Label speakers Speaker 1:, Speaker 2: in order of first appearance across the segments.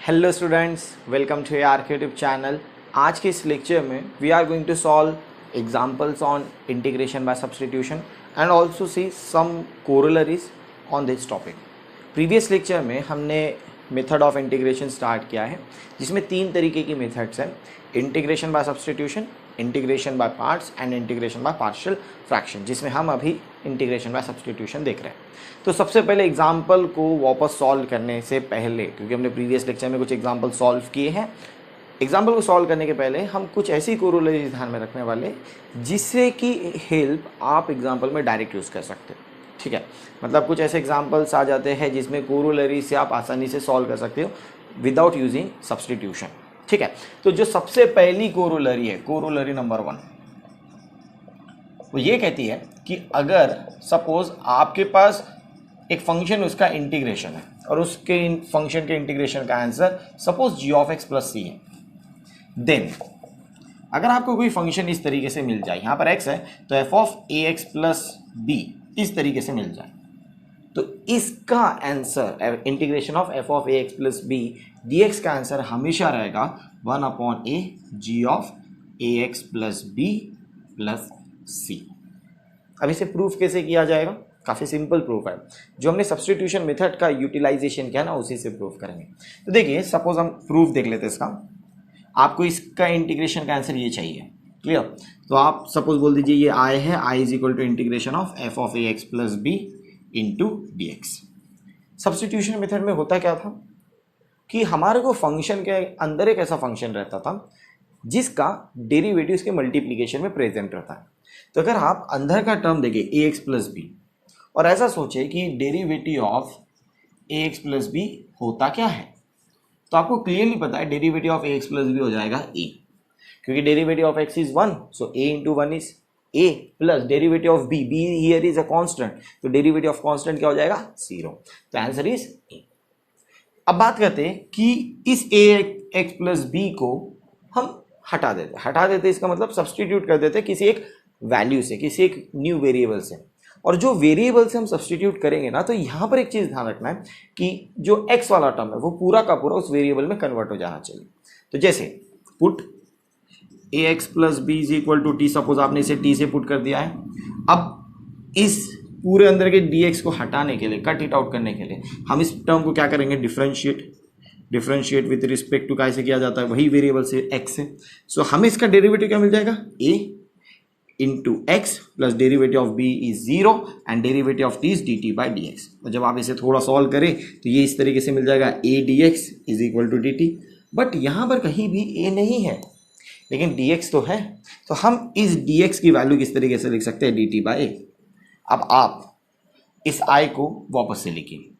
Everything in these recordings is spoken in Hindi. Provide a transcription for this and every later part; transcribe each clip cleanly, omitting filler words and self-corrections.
Speaker 1: Hello students, welcome to our YouTube channel. आज के इस लेक्चर में we are going to solve examples on integration by substitution and also see some corollaries on this topic. Previous lecture में हमने मेथड ऑफ इंटीग्रेशन स्टार्ट किया है, जिसमें तीन तरीके की मेथड्स हैं: integration by substitution, integration by parts and integration by partial fraction, जिसमें हम अभी इंटीग्रेशन बाय सब्स्टिट्यूशन देख रहे हैं। तो सबसे पहले एग्जाम्पल को वापस सॉल्व करने से पहले, क्योंकि हमने प्रीवियस लेक्चर में कुछ एग्जाम्पल सॉल्व किए हैं, एग्जाम्पल को सॉल्व करने के पहले हम कुछ ऐसी कोरोलरीज ध्यान में रखने वाले जिससे कि हेल्प आप एग्जाम्पल में डायरेक्ट यूज़ कर सकते हो। ठीक है, मतलब कुछ ऐसे एग्जाम्पल्स आ जाते हैं जिसमें कोरोलरी से आप आसानी से सॉल्व कर सकते हो विदाउट यूजिंग सब्स्टिट्यूशन। ठीक है, तो जो सबसे पहली कोरोलरी है, कोरोलरी नंबर 1, वो ये कहती है कि अगर सपोज आपके पास एक फंक्शन, उसका इंटीग्रेशन है और उसके फंक्शन के इंटीग्रेशन का answer suppose g of x plus c है, देन अगर आपको कोई फंक्शन इस तरीके से मिल जाए, यहाँ पर x है तो f of A x plus b इस तरीके से मिल जाए, तो इसका answer integration of f of A x plus b d x का आंसर हमेशा रहेगा 1/a g of A x plus b plus c. अब इसे प्रूफ कैसे किया जाएगा? काफ़ी सिंपल प्रूफ है, जो हमने सब्स्टिट्यूशन मेथड का यूटिलाइजेशन किया ना, उसी से प्रूफ करेंगे। तो देखिए, सपोज हम प्रूफ देख लेते हैं इसका। आपको इसका इंटीग्रेशन का आंसर ये चाहिए, क्लियर? तो आप सपोज बोल दीजिए ये आई है, I is equal to integration of f of A x plus b into d x. Substitution method में होता क्या था कि हमारे को फंक्शन के अंदर एक ऐसा फंक्शन रहता था जिसका डेरिवेटिव उसके मल्टीप्लीकेशन में प्रेजेंट रहता है। तो अगर आप अंदर का टर्म देखें ए एक्स प्लस बी और ऐसा सोचे कि derivative of A x plus B होता क्या है, तो आपको क्लियरली पता है derivative of A x plus B हो जाएगा ए, क्योंकि derivative of X is 1, so A into 1 is A, plus derivative of B, B here is a constant, तो डेरिवेटिव ऑफ कांस्टेंट क्या हो जाएगा? 0। तो आंसर इज ए। अब बात करते हैं कि इस ए एक्स प्लस बी को हम हटा देते, इसका मतलब सब्सटीट्यूट कर देते किसी एक वैल्यू से, किसी एक न्यू वेरिएबल से। और जो वेरिएबल से हम सब्सटीट्यूट करेंगे ना, तो यहाँ पर एक चीज़ ध्यान रखना है कि जो x वाला टर्म है वो पूरा का पूरा उस वेरिएबल में कन्वर्ट हो जाना चाहिए। तो जैसे put A x plus B is equal to T, suppose आपने इसे t से पुट कर दिया है। अब इस पूरे अंदर के dx को हटाने के लिए, कट इट आउट करने के लिए, हम इस टर्म को क्या करेंगे? डिफरेंशिएट विथ रिस्पेक्ट टू कैसे किया जाता है? वही वेरिएबल से x से। सो हमें इसका डेरिवेटिव क्या मिल जाएगा? a into X plus derivative of B is 0 and derivative of T is D T by D X. और जब आप इसे थोड़ा सॉल्व करें तो ये इस तरीके से मिल जाएगा a d x is equal to d t. But यहाँ पर कहीं भी ए नहीं है, लेकिन डी एक्स तो है, तो हम इस डी एक्स की वैल्यू किस तरीके से लिख सकते हैं? डी टी बाई ए। अब आप इस आई को वापस से लिखिए,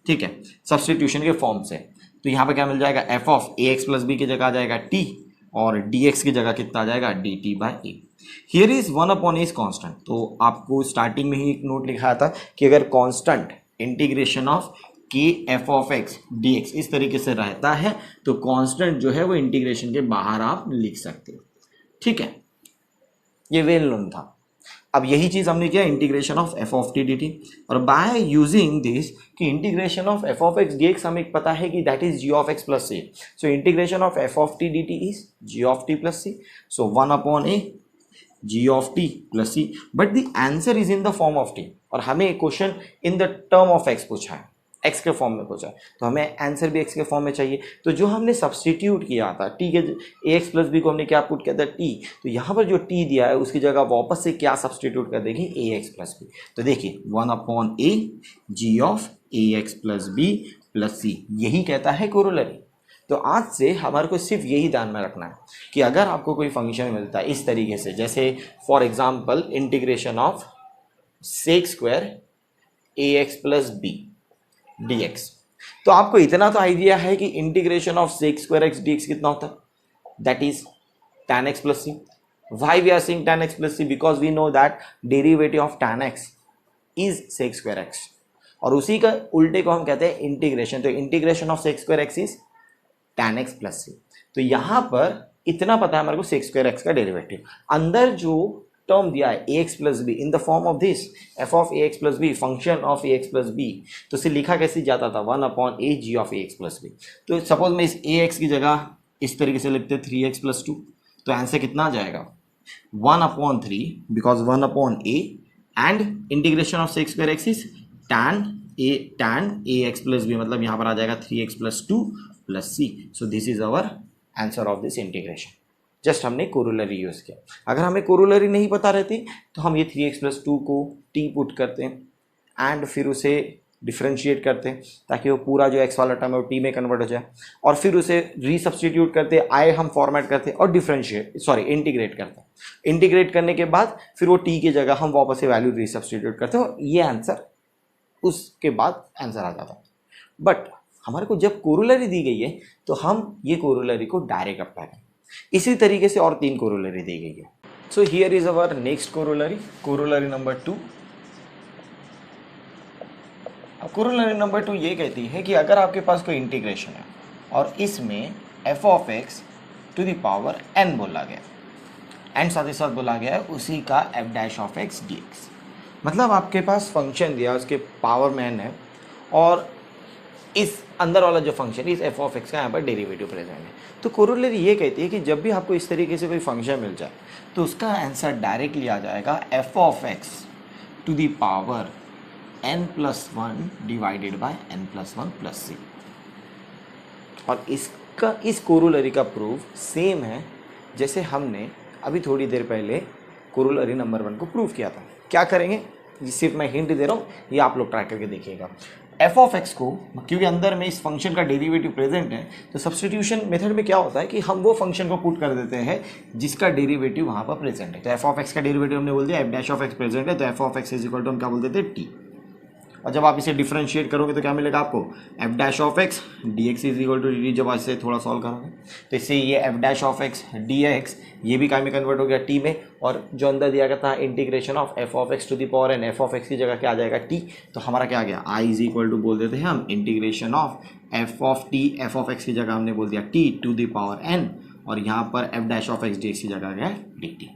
Speaker 1: ठीक है, सब्सटीट्यूशन के फॉर्म से। तो यहाँ पर क्या मिल जाएगा? F of A x plus b की जगह आ जाएगा टी, और डी एक्स की जगह कितना आ जाएगा? D T by A. Here is 1/a is constant. तो आपको स्टार्टिंग में ही एक नोट लिखा था कि अगर कॉन्स्टेंट इंटीग्रेशन ऑफ के F of x d x इस तरीके से रहता है तो कॉन्स्टेंट जो है वो इंटीग्रेशन के बाहर आप लिख सकते हो। ठीक है, ये वेल नोन था। अब यही चीज हमने किया integration of f of t d t, और बाय यूजिंग दिस कि integration of f of x d x हमें पता है कि that is g of x plus c. So integration of f of t d t is g of t plus c. So 1/a g of t plus c, but the answer is in the form of t, और हमें एक question in the term of x पूछा है, एक्स के फॉर्म में पूछा है, तो हमें आंसर भी एक्स के फॉर्म में चाहिए। तो जो हमने सब्सटीट्यूट किया था टी के ए एक्स प्लस बी को हमने क्या पुट किया था? टी। तो यहाँ पर जो टी दिया है उसकी जगह वापस से क्या सब्सटीट्यूट कर देंगे? A x plus b. तो देखिए 1/a g of A x plus b plus c, यही कहता है कोरोलरी। तो आज से हमारे को सिर्फ यही ध्यान में रखना है कि अगर आपको कोई फंक्शन मिलता है इस तरीके से, जैसे for example integration of sec square a x plus b d x, तो आपको इतना तो आइडिया है कि integration of sec square x d x कितना होता है? That is tan x plus c. Why we are saying tan x plus c? Because we know that derivative of tan x is sec square x, और उसी का उल्टे को हम कहते हैं इंटीग्रेशन। तो integration of sec square x is tan x plus c. तो यहां पर इतना पता है हमारे को सेक स्क्वायर एक्स का डेरिवेटिव। अंदर जो टर्म दिया है a x plus b in the form of this f of A x plus b function of A x plus b, तो इसे लिखा कैसे जाता था 1/a g of A x plus b. तो सपोज मैं इस ए एक्स की जगह इस तरीके से लिखते 3x प्लस 2, तो आंसर कितना आ जाएगा 1/3 because 1/a and integration of sec square x is tan a x plus b, मतलब यहाँ पर आ जाएगा 3x plus 2 plus c। So this is our answer of this integration. Just हमने कोरोलरी यूज़ किया। अगर हमें कोरोलरी नहीं पता रहती तो हम ये 3x प्लस 2 को t पुट करते हैं एंड फिर उसे डिफ्रेंशिएट करते हैं ताकि वो पूरा जो x वाला टर्म है वो t में कन्वर्ट हो जाए, और फिर उसे रीसब्स्टिट्यूट करते i हम फॉर्मेट करते हैं और इंटीग्रेट करते हैं। इंटीग्रेट करने के बाद फिर वो t की जगह हम वापस से वैल्यू रीसब्स्टिट्यूट करते हैं और ये आंसर उसके बाद आंसर आ जाता है। बट हमारे को जब कोरोलरी दी गई है तो हम ये कोरोलरी को डायरेक्ट अप्लाई करें। इसी तरीके से और 3 कोरोलरी दी गई है। So here is our next corollary, corollary number 2। Corollary number 2 ये कहती है कि अगर आपके पास कोई इंटीग्रेशन है और इसमें f of x to the power n बोला गया एंड साथ ही साथ बोला गया है उसी का f dash of x dx, मतलब आपके पास फंक्शन दिया उसके पावर में n है और इस अंदर वाला जो फंक्शन इस f ऑफ x का यहाँ पर डेरिवेटिव प्रेजेंट है। तो कोरोलरी ये कहती है कि जब भी आपको इस तरीके से कोई फंक्शन मिल जाए तो उसका आंसर डायरेक्टली आ जाएगा f of x to the power n plus 1 divided by n plus 1 plus c। और इसका इस कोरोलरी का प्रूफ सेम है जैसे हमने अभी थोड़ी देर पहले कोरोलरी नंबर 1 को प्रूफ किया था। क्या करेंगे, सिर्फ मैं हिंट दे रहा हूँ, ये आप लोग ट्राई करके देखिएगा। f ऑफ x को, क्योंकि अंदर में इस फंक्शन का डेरिवेटिव प्रेजेंट है, तो सब्स्टिट्यूशन मेथड में क्या होता है कि हम वो फंक्शन को पुट कर देते हैं जिसका डेरिवेटिव वहाँ पर प्रेजेंट है। तो f ऑफ x का डेरिवेटिव हमने बोल दिया f dash of x present है, तो f of x is equal to हम क्या बोल देते हैं t। और जब आप इसे डिफरेंशिएट करोगे तो क्या मिलेगा आपको f dash of x dx is equal to dt। जब इसे थोड़ा सॉल्व करोगे तो इससे ये f dash of x dx ये भी काय में कन्वर्ट हो गया t में, और जो अंदर दिया गया था integration of f of x to the power n, f of x की जगह क्या आ जाएगा t, तो हमारा क्या आ गया i इज इक्वल टू बोल देते हैं हम integration of f of t, f of x की जगह हमने बोल दिया t to the power n, और यहाँ पर f dash of x dx की जगह आ गया dt।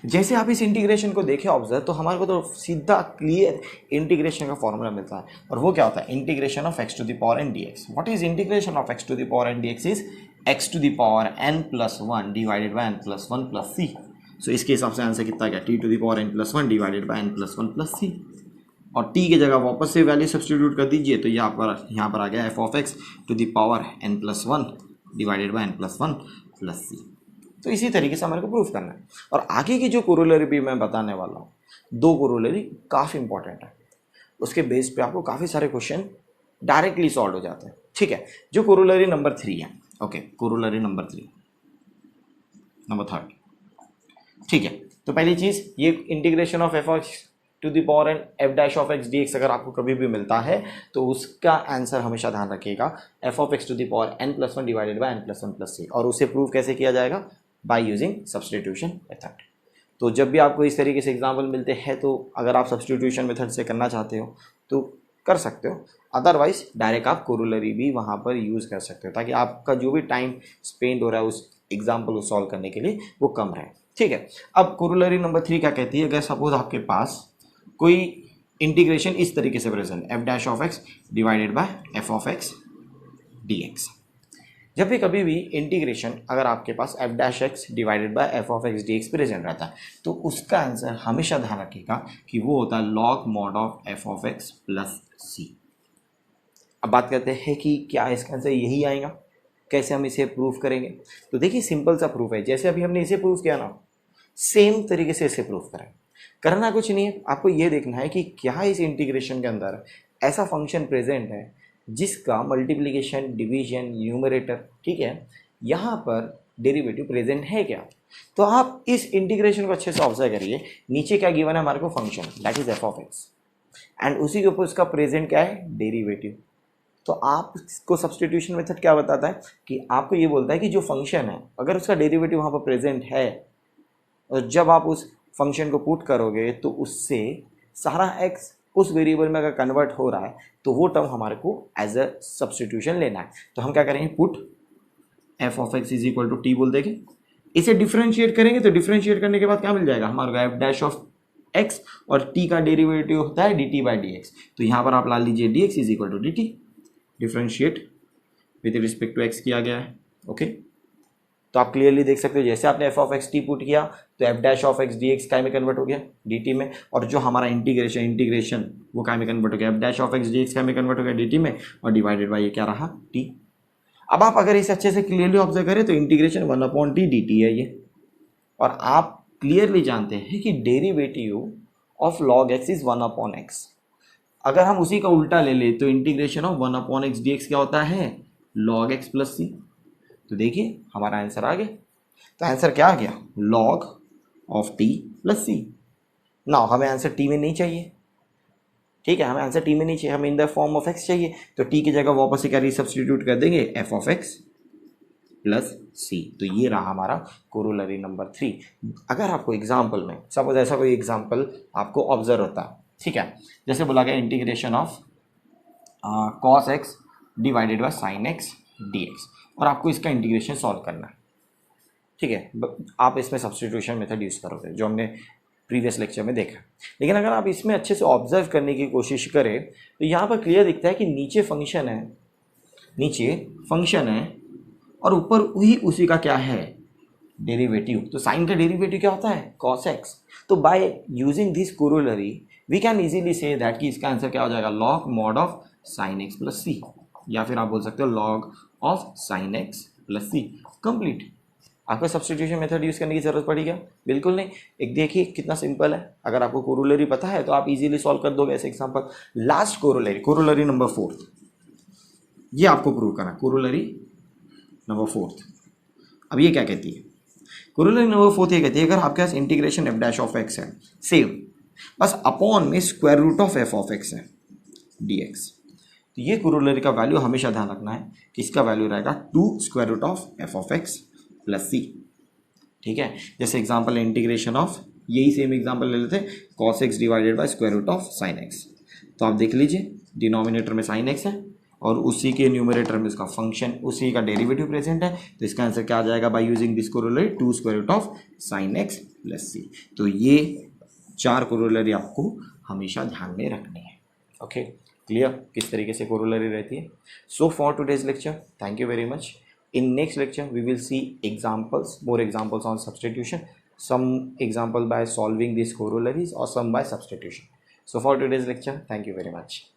Speaker 1: जैसे आप इस इंटीग्रेशन को देखें ऑब्जर्व, तो हमारे को तो सीधा क्लियर इंटीग्रेशन का फॉर्मूला मिलता है, और वो क्या होता है integration of x to the power n dx। What is integration of x to the power n dx is x to the power n plus 1 divided by n plus 1 plus c। So इसके हिसाब से आंसर कितना गया t to the power n plus 1 divided by n plus 1 plus c, और t की जगह वापस से वैल्यू सब्स्टिट्यूट कर दीजिए तो यहाँ पर आ गया f of x to the power n plus 1 divided by n plus 1 plus c। तो इसी तरीके से हमारे को प्रूफ करना है। और आगे की जो कोरोलरी भी मैं बताने वाला हूँ, 2 कोरोलरी काफ़ी इंपॉर्टेंट है, उसके बेस पे आपको काफ़ी सारे क्वेश्चन डायरेक्टली सॉल्व हो जाते हैं। ठीक है, जो कोरोलरी नंबर 3 है, ओके कोरोलरी नंबर 3 नंबर 3, ठीक है। तो पहली चीज़ ये integration of f to the power n f dash of x dx अगर आपको कभी भी मिलता है तो उसका आंसर हमेशा ध्यान रखिएगा f of x to the power n plus 1 divided by n plus 1 plus c, और उसे प्रूव कैसे किया जाएगा बाय यूजिंग सब्स्टिट्यूशन मेथड। तो जब भी आपको इस तरीके से एग्जाम्पल मिलते हैं तो अगर आप सब्स्टिट्यूशन मेथड से करना चाहते हो तो कर सकते हो, अदरवाइज डायरेक्ट आप कोरोलरी भी वहाँ पर यूज़ कर सकते हो ताकि आपका जो भी टाइम स्पेंड हो रहा है उस एग्जाम्पल को सॉल्व करने के लिए वो कम रहे। ठीक है, अब कोरोलरी नंबर 3 क्या कहती है, अगर सपोज आपके पास कोई इंटीग्रेशन इस तरीके से present f dash of x divided by f of x dx। जब भी कभी भी इंटीग्रेशन अगर आपके पास f dash x divided by f of x dx present रहता है तो उसका आंसर हमेशा ध्यान रखिएगा कि वो होता है log mod of f of x plus c। अब बात करते हैं कि क्या इसका आंसर यही आएगा, कैसे हम इसे प्रूफ करेंगे। तो देखिए सिंपल सा प्रूफ है, जैसे अभी हमने इसे प्रूफ किया ना सेम तरीके से इसे प्रूफ करें। करना कुछ नहीं है, आपको ये देखना है कि क्या इस इंटीग्रेशन के अंदर ऐसा फंक्शन प्रेजेंट है जिसका मल्टीप्लिकेशन डिवीजन न्यूमरेटर, ठीक है, यहाँ पर डेरिवेटिव प्रेजेंट है क्या। तो आप इस इंटीग्रेशन को अच्छे से ऑब्जर्व करिए, नीचे क्या गिवन है हमारे को function that is f of x and उसी के ऊपर उसका प्रेजेंट क्या है डेरिवेटिव। तो आपको सब्स्टिट्यूशन मेथड क्या बताता है कि आपको ये बोलता है कि जो फंक्शन है अगर उसका डेरिवेटिव वहाँ पर प्रेजेंट है और जब आप उस फंक्शन को पुट करोगे तो उससे सारा x उस वेरिएबल में अगर कन्वर्ट हो रहा है तो वो टर्म हमारे को एज अ सब्स्टिट्यूशन लेना है। तो हम क्या करेंगे, put f of x is equal to t बोल देंगे इसे डिफरेंशिएट करेंगे तो डिफरेंशिएट करने के बाद क्या मिल जाएगा हमारा एफ डैश ऑफ एक्स, और टी का डेरिवेटिव होता है d T by D x, तो यहाँ पर आप ला लीजिए d x is equal to d t, differentiate with respect to x किया गया है। ओके, तो आप क्लियरली देख सकते हो जैसे आपने F of x T put किया तो F dash of x d x काय में कन्वर्ट हो गया डी टी में, और जो हमारा इंटीग्रेशन वो काय में कन्वर्ट हो गया F dash of x d x काय में कन्वर्ट हो गया डी टी में, और डिवाइडेड बाई ये क्या रहा टी। अब आप अगर इसे अच्छे से क्लियरली ऑब्जर्व करें तो इंटीग्रेशन 1/t dt है ये, और आप क्लियरली जानते हैं कि derivative of log x is 1/x। अगर हम उसी का उल्टा ले ले तो इंटीग्रेशन ऑफ 1/x dx क्या होता है log x प्लस सी। तो देखिए हमारा आंसर आ गया, तो आंसर क्या आ गया log ऑफ t प्लस सी। ना हमें आंसर t में नहीं चाहिए, ठीक है, हमें आंसर t में नहीं चाहिए, हमें इन द फॉर्म ऑफ x चाहिए, तो t की जगह वापस से क्या रीसब्स्टिट्यूट कर देंगे f of x plus c. तो ये रहा हमारा कोरोलरी नंबर 3। अगर आपको एग्जाम्पल में सपोज ऐसा कोई एग्जाम्पल आपको ऑब्जर्व होता है, ठीक है, जैसे बोला गया integration of cos x divided by sine x d X, और आपको इसका इंटीग्रेशन सॉल्व करना है, ठीक है, आप इसमें सब्स्टिट्यूशन मेथड यूज़ करोगे जो हमने प्रीवियस लेक्चर में देखा। लेकिन अगर आप इसमें अच्छे से ऑब्जर्व करने की कोशिश करें तो यहाँ पर क्लियर दिखता है कि नीचे फंक्शन है और ऊपर वही उसी का क्या है डेरिवेटिव। तो साइन का डेरिवेटिव क्या होता है cos x। तो by using this corollary we can easily see that कि इसका आंसर क्या हो जाएगा log mod of sine x plus c, या फिर आप बोल सकते हो log of sine x plus c. Complete. आपको सब्स्टिट्यूशन मेथड यूज़ करने की जरूरत पड़ी क्या? बिल्कुल नहीं। एक देखिए कितना सिंपल है, अगर आपको कोरोलरी पता है तो आप इजीली सॉल्व कर दोगे ऐसे एग्जांपल। लास्ट कोरोलरी नंबर 4, ये आपको प्रूव करना, कोरोलरी नंबर 4। अब ये क्या कहती है, कोरोलरी नंबर 4 ये कहती है अगर आपके पास integration f dash of x है सेम, बस अपॉन में square root of f of x है डी एक्स, तो ये कोरोलरी का वैल्यू हमेशा ध्यान रखना है कि इसका वैल्यू रहेगा 2 square root of f of x plus c. ठीक है, जैसे एग्जांपल इंटीग्रेशन ऑफ, यही सेम एग्जांपल ले लेते हैं, cos x divided by square root of sine x. तो आप देख लीजिए डिनोमिनेटर में साइन एक्स है और उसी के न्यूमरेटर में इसका फंक्शन, उसी का डेरिवेटिव प्रेजेंट है, तो इसका आंसर क्या आ जाएगा by using this corollary 2 square root of sine x plus c. तो ये 4 कोरोलरी आपको हमेशा ध्यान में रखनी है। ओके, क्लियर किस तरीके से कोरोलरी रहती है। So for today's lecture, thank you very much. In next lecture we will see examples, more examples on substitution, some example by solving these corollaries or some by substitution. So for today's lecture, thank you very much.